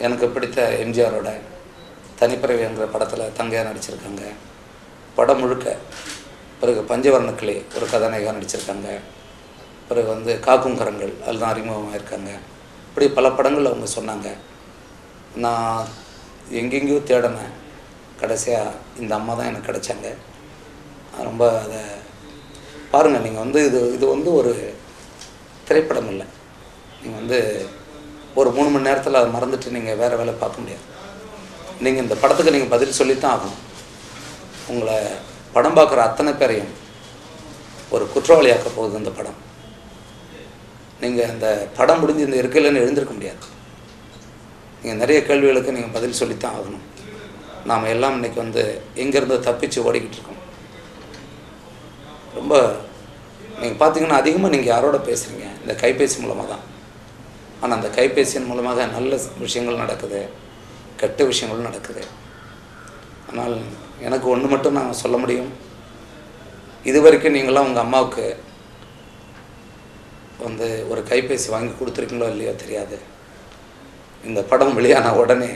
எனக்கு பிடித்த எம்ஜிஆரோட தனிப்பிறவி என்கிற படத்தில் தங்கையாக நடிச்சிருக்காங்க. படம் முழுக்க. பிறகு பஞ்சவர்ணக்கிளி ஒரு கதாநாயகமாக நடிச்சிருக்காங்க. பிறகு வந்து காக்கும் கரங்கள் அதில் தான் அறிமுகமாக இருக்காங்க. இப்படி பல படங்கள் அவங்க சொன்னாங்க. நான் எங்கெங்கேயோ தேடினேன். கடைசியாக இந்த அம்மா தான் எனக்கு கிடைச்சாங்க. ரொம்ப அதை பாருங்கள். நீங்கள் வந்து இது வந்து ஒரு திரைப்படம் இல்லை. நீங்கள் வந்து ஒரு 3 மணி நேரத்தில் அதை மறந்துட்டு நீங்கள் வேறு வேலை பார்க்க முடியாது. நீங்கள் இந்த படத்துக்கு நீங்கள் பதில் சொல்லித்தான் ஆகணும். உங்களை படம் பார்க்குற அத்தனை பேரையும் ஒரு குற்றவாளியாக்க போகுது இந்த படம். நீங்கள் இந்த படம் முடிஞ்சு இந்த இருக்கையிலன்னு எழுந்திருக்க முடியாது. நீங்கள் நிறைய கேள்விகளுக்கு நீங்கள் பதில் சொல்லித்தான் ஆகணும். நாம் எல்லாம் இன்றைக்கி வந்து எங்கேருந்து தப்பிச்சு ஓடிக்கிட்டு இருக்கோம். ரொம்ப நீங்கள் பார்த்தீங்கன்னா அதிகமாக நீங்கள் யாரோட பேசுகிறீங்க? இந்த கைபேசி மூலமாக தான். ஆனால் அந்த கைபேசியின் மூலமாக நல்ல விஷயங்கள் நடக்குது, கெட்ட விஷயங்களும் நடக்குது. ஆனால் எனக்கு ஒன்று மட்டும் நான் சொல்ல முடியும். இது வரைக்கும் நீங்களாம் உங்கள் அம்மாவுக்கு வந்து ஒரு கைபேசி வாங்கி கொடுத்துருக்கீங்களோ இல்லையோ தெரியாது. இந்த படம் வெளியான உடனே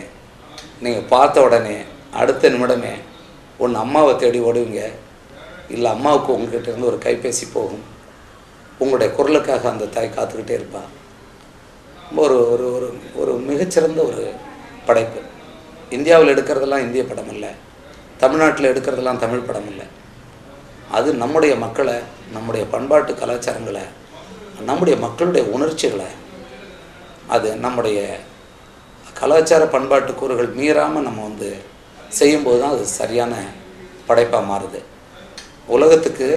நீங்கள் பார்த்த உடனே அடுத்த நிமிடமே ஒன்று அம்மாவை தேடி ஓடுவீங்க, இல்லை அம்மாவுக்கு உங்கள்கிட்ட இருந்து ஒரு கைபேசி போகும். உங்களுடைய குரலுக்காக அந்த தாய் காத்துக்கிட்டே இருப்பாள். ஒரு ஒரு ஒரு ஒரு மிகச்சிறந்த ஒரு படைப்பு. இந்தியாவில் எடுக்கிறதெல்லாம் இந்திய படம் இல்லை, தமிழ்நாட்டில் எடுக்கிறதெல்லாம் தமிழ் படம் இல்லை. அது நம்முடைய மக்களை, நம்முடைய பண்பாட்டு கலாச்சாரங்களை, நம்முடைய மக்களுடைய உணர்ச்சிகளை, அது நம்முடைய கலாச்சார பண்பாட்டு கூறுகள் மீறாமல் நம்ம வந்து செய்யும்போது தான் அது சரியான படைப்பாக மாறுது. உலகத்துக்கு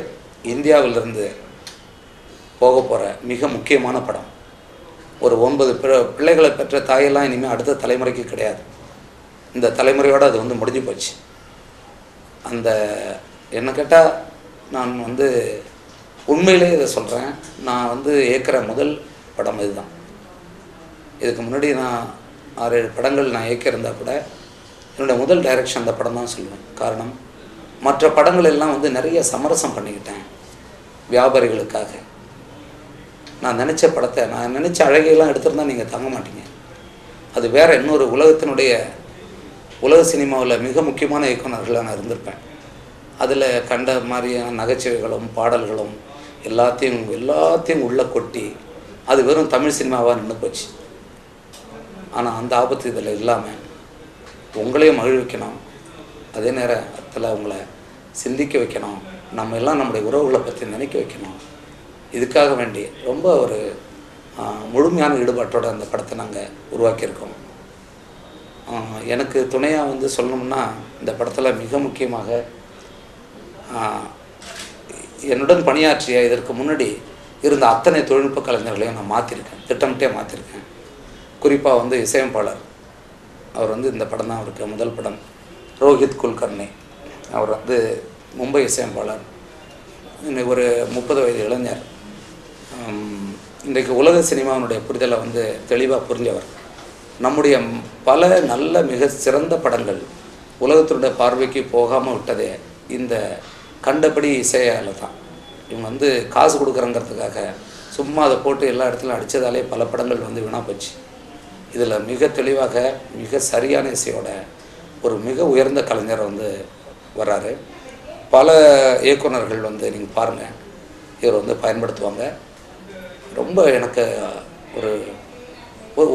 இந்தியாவிலிருந்து போக போகிற மிக முக்கியமான படம். ஒரு 9 பிள்ளைகளை பெற்ற தாயெல்லாம் இனிமேல் அடுத்த தலைமுறைக்கு கிடையாது. இந்த தலைமுறையோடு அது வந்து முடிஞ்சு போச்சு. அந்த என்ன கேட்டால் நான் வந்து உண்மையிலே இதை சொல்கிறேன். நான் வந்து இயக்கிற முதல் படம் இதுதான். இதுக்கு முன்னாடி நான் 6-7 படங்கள் நான் இயக்கியிருந்தால் கூட என்னுடைய முதல் டைரக்ஷன் அந்த படம் தான் சொல்லுவேன். காரணம், மற்ற படங்கள் எல்லாம் வந்து நிறைய சமரசம் பண்ணிக்கிட்டேன் வியாபாரிகளுக்காக. நான் நினச்ச படத்தை, நான் நினச்ச அழகையெல்லாம் எடுத்துருந்தால் நீங்கள் தங்க மாட்டீங்க. அது வேறு இன்னொரு உலக சினிமாவில் மிக முக்கியமான இயக்குநர்களாக நான் இருந்திருப்பேன். அதில் கண்ட மாதிரியான நகைச்சுவைகளும் பாடல்களும் எல்லாத்தையும் உள்ளே கொட்டி அது வெறும் தமிழ் சினிமாவாக நின்று போச்சு. ஆனால் அந்த ஆபத்து இதில் இல்லாமல் உங்களையும் மகிழ்விக்கணும், அதே நேரத்தில் உங்களை சிந்திக்க வைக்கணும், நம்ம எல்லாம் நம்முடைய உறவுகளை பற்றி நினைக்க வைக்கணும். இதுக்காக வேண்டி ரொம்ப ஒரு முழுமையான ஈடுபாட்டோடு அந்த படத்தை நாங்கள் உருவாக்கியிருக்கோம். எனக்கு துணையாக வந்து சொல்லணும்னா இந்த படத்தில் மிக முக்கியமாக என்னுடன் பணியாற்றிய இதற்கு முன்னாடி இருந்த அத்தனை தொழில்நுட்ப கலைஞர்களையும் நான் மாற்றிருக்கேன், திட்டமிட்டே மாற்றிருக்கேன். குறிப்பாக வந்து இசையமைப்பாளர் அவர் வந்து இந்த படம் தான் அவருக்கு முதல் படம். ரோஹித் குல்கர்னி அவர் வந்து மும்பை இசையமைப்பாளர். இன்னைக்கு ஒரு 30 வயது இளைஞர். இன்றைக்கு உலக சினிமாவினுடைய புரிதலை வந்து தெளிவாக புரிஞ்சவர். நம்முடைய பல நல்ல மிக சிறந்த படங்கள் உலகத்தினுடைய பார்வைக்கு போகாமல் விட்டதே இந்த கண்டபடி இசையால் தான். இவங்க வந்து காசு கொடுக்குறங்கிறதுக்காக சும்மா அதை போட்டு எல்லா இடத்துலையும் அடித்ததாலே பல படங்கள் வந்து வீணாக போச்சு. இதில் மிக தெளிவாக மிக சரியான இசையோட ஒரு மிக உயர்ந்த கலைஞர் வந்து வர்றாரு. பல இயக்குநர்கள் வந்து நீங்கள் பாருங்கள் இவர் வந்து பயன்படுத்துவாங்க. ரொம்ப எனக்கு ஒரு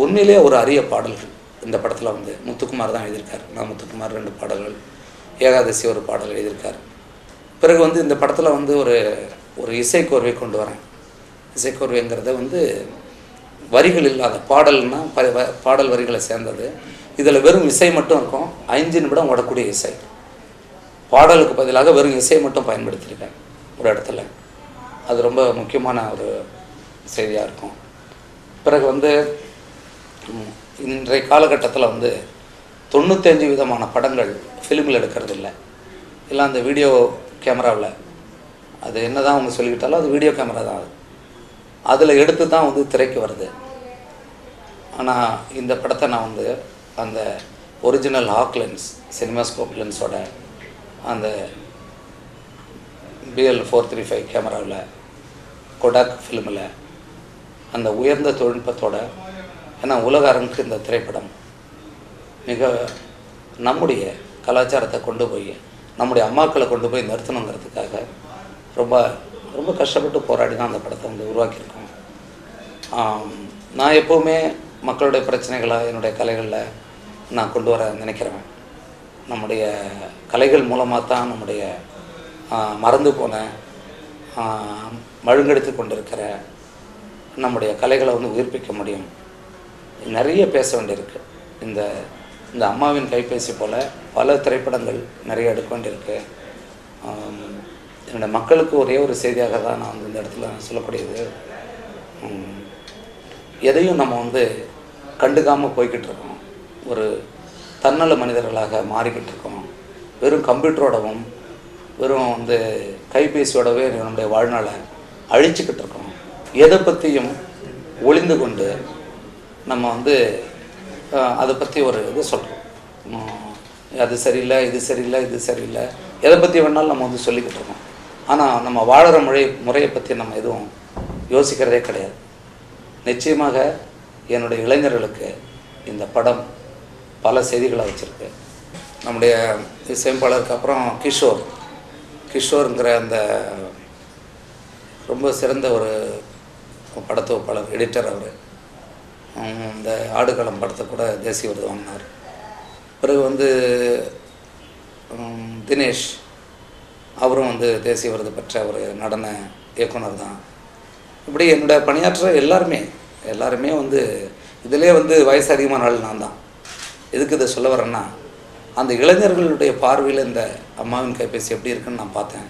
உண்மையிலே ஒரு அரிய பாடல்கள் இந்த படத்தில் வந்து முத்துக்குமார் தான் எழுதியிருக்கார். நான் முத்துக்குமார் 2 பாடல்கள், ஏகாதசி ஒரு பாடல் எழுதியிருக்கார். பிறகு வந்து இந்த படத்தில் வந்து ஒரு இசைக்கோர்வை கொண்டு வரேன். இசைக்கோர்வைங்கிறத வந்து வரிகள் இல்லாத பாடல்னால் பாடல் வரிகளை சேர்ந்தது. இதில் வெறும் இசை மட்டும் இருக்கும். 5 நிமிடம் ஓடக்கூடிய இசை. பாடலுக்கு பதிலாக வெறும் இசை மட்டும் பயன்படுத்தியிருக்கேன் ஒரு இடத்துல. அது ரொம்ப முக்கியமான ஒரு செய்தியாக இருக்கும். பிறகு வந்து இன்றைய காலகட்டத்தில் வந்து 95 விதமான படங்கள் ஃபிலிமில் எடுக்கிறது இல்லை, எல்லாம் அந்த வீடியோ கேமராவில். அது என்ன தான் அவங்க சொல்லிக்கிட்டாலும் அது வீடியோ கேமரா தான். அதில் எடுத்து தான் வந்து திரைக்கு வருது. ஆனால் இந்த படத்தை நான் வந்து அந்த ஒரிஜினல் ஹாக் லென்ஸ், சினிமாஸ்கோப் லென்ஸோட அந்த BL435 கேமராவில், கொடாக் ஃபிலிமில் அந்த உயர்ந்த தொழில்நுட்பத்தோட, ஏன்னா உலக அரங்குக்கு இந்த திரைப்படம் மிக நம்முடைய கலாச்சாரத்தை கொண்டு போய் நம்முடைய அம்மாக்களை கொண்டு போய் நிறுத்தணுங்கிறதுக்காக ரொம்ப ரொம்ப கஷ்டப்பட்டு போராடி தான் அந்த படத்தை வந்து உருவாக்கியிருக்கோம். நான் எப்போவுமே மக்களுடைய பிரச்சனைகளை என்னுடைய கலைகளில் நான் கொண்டு வர நினைக்கிறேன். நம்முடைய கலைகள் மூலமாக தான் நம்முடைய மறந்து போன மழுங்கெடுத்து கொண்டிருக்கிற நம்முடைய கலைகளை வந்து உயிர்ப்பிக்க முடியும். நிறைய பேச வேண்டியிருக்கு. இந்த இந்த அம்மாவின் கைபேசி போல் பல திரைப்படங்கள் நிறைய எடுக்க வேண்டியிருக்கு. என்னோடய மக்களுக்கு ஒரே ஒரு செய்தியாக தான் நான் வந்து இந்த இடத்துல சொல்லக்கூடியது, எதையும் நம்ம வந்து கண்டுக்காமல் போய்கிட்டு இருக்கோம். ஒரு தன்னல மனிதர்களாக மாறிக்கிட்டு இருக்கோம். வெறும் கம்ப்யூட்டரோடவும் வெறும் வந்து கைபேசியோடவே நம்முடைய வாழ்நாளை அழிச்சிக்கிட்டு இருக்கோம். எதை பற்றியும் ஒளிந்து கொண்டு நம்ம வந்து அதை பற்றி ஒரு இது சொல்கிறோம். அது சரியில்லை, இது சரியில்லை, இது சரியில்லை, எதை பற்றி வேணாலும் நம்ம வந்து சொல்லிக்கிட்டு இருக்கோம். ஆனால் நம்ம வாழற முறையை பற்றி நம்ம எதுவும் யோசிக்கிறதே கிடையாது. நிச்சயமாக என்னுடைய இளைஞர்களுக்கு இந்த படம் பல செய்திகளை வச்சுருக்கு. நம்முடைய இசையமைப்பாளருக்கு அப்புறம் கிஷோருங்கிற அந்த ரொம்ப சிறந்த ஒரு படத்தொகுப்பாளர், எடிட்டர். அவர் இந்த ஆடுகளம் படத்தை கூட தேசிய விருது வாங்கினார். பிறகு வந்து தினேஷ், அவரும் வந்து தேசிய விருது பெற்ற ஒரு நடன இயக்குனர் தான். இப்படி என்னோட பணியாற்ற எல்லாருமே வந்து இதிலே வந்து வயசு அதிகமான ஆள் நான் தான். எதுக்கு இதை சொல்ல வரேன்னா, அந்த இளைஞர்களுடைய பார்வையில் இந்த அம்மாவின் கைபேசி எப்படி இருக்குன்னு நான் பார்த்தேன்.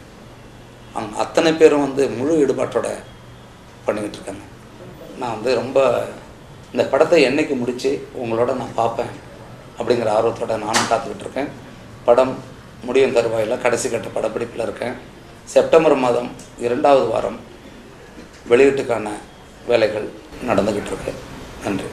அவங்க அத்தனை பேரும் வந்து முழு ஈடுபாட்டோட பண்ணிக்கிட்டு இருக்காங்க. நான் வந்து ரொம்ப இந்த படத்தை என்னைக்கு முடித்து உங்களோட நான் பார்ப்பேன் அப்படிங்கிற ஆர்வத்தோடு நானும் காத்துக்கிட்டு இருக்கேன். படம் முடியும் தருவாயில் கடைசி கட்ட படப்பிடிப்பில் இருக்கேன். செப்டம்பர் மாதம் 2வது வாரம் வெளியீட்டுக்கான வேலைகள் நடந்துக்கிட்டு இருக்கு. நன்றி.